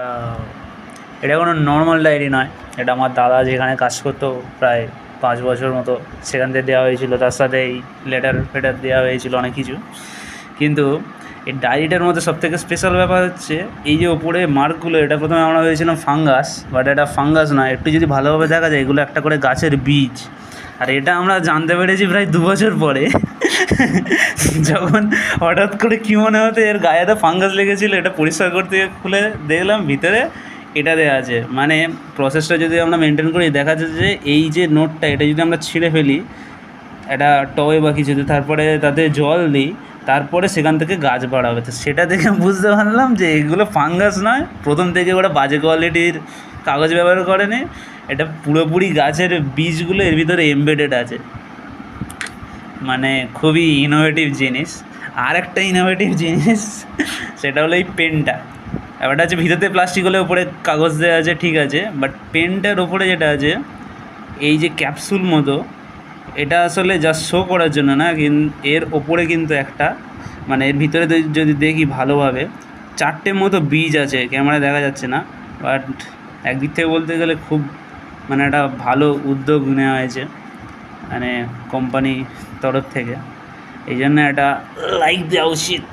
আহ, এটা কোনো normal diary নয়। এটা আমার দাদা যেখানে কাজ করতো প্রায় 5 বছর মতো, সেখান থেকে দেওয়া হয়েছিল। তার সাথে এই লেটার ফেটার দেওয়া হয়েছিল অনেক কিছু। কিন্তু এই ডায়েরিটার মধ্যে সবথেকে স্পেশাল ব্যাপার হচ্ছে এই যে ওপরে মার্কগুলো, এটা প্রথমে আমরা ভেবেছিলাম ফাঙ্গাস, বাট এটা ফাঙ্গাস নয়। একটু যদি ভালোভাবে দেখা যায়, এগুলো একটা করে গাছের বীজ। আর এটা আমরা জানতে পেরেছি প্রায় 2 বছর পরে, যখন হঠাৎ করে কী মনে হতে এর গায়ে তো ফাঙ্গাস লেগেছিলো। এটা পরিষ্কার করতে গিয়ে খুলে দেখলাম ভিতরে এটা দেওয়া আছে। মানে প্রসেসটা যদি আমরা মেনটেন করি, দেখা যাচ্ছে যে এই যে নোটটা, এটা যদি আমরা ছিঁড়ে ফেলি একটা টবে বা কিছুতে, তারপরে তাতে জল দিই, তারপরে সেখান থেকে গাছ বাড়াবে। তো সেটা দেখে বুঝতে পারলাম যে এগুলো ফাঙ্গাস নয়, প্রথম থেকে ওরা বাজে কোয়ালিটির কাগজ ব্যবহার করেনি। এটা পুরোপুরি গাছের বীজগুলো এর ভিতরে এমবেডেড আছে। মানে খুবই ইনোভেটিভ জিনিস। আর একটা ইনোভেটিভ জিনিস, সেটা হলো এই পেনটা। ব্যাপারটা হচ্ছে ভিতরতে প্লাস্টিক হলে ওপরে কাগজ দেওয়া আছে, ঠিক আছে, বাট পেনটার ওপরে যেটা আছে এই যে ক্যাপসুল মতো, এটা আসলে জাস্ট শো করার জন্য না, এর ওপরে কিন্তু একটা, মানে এর ভিতরে যদি দেখি ভালোভাবে, 4টে মতো বীজ আছে। ক্যামেরায় দেখা যাচ্ছে না, বাট একদিক থেকে বলতে গেলে খুব মানে একটা ভালো উদ্যোগ নেওয়া হয়েছে মানে কোম্পানি তরফ থেকে। এই জন্য একটা লাইক দেওয়া উচিত।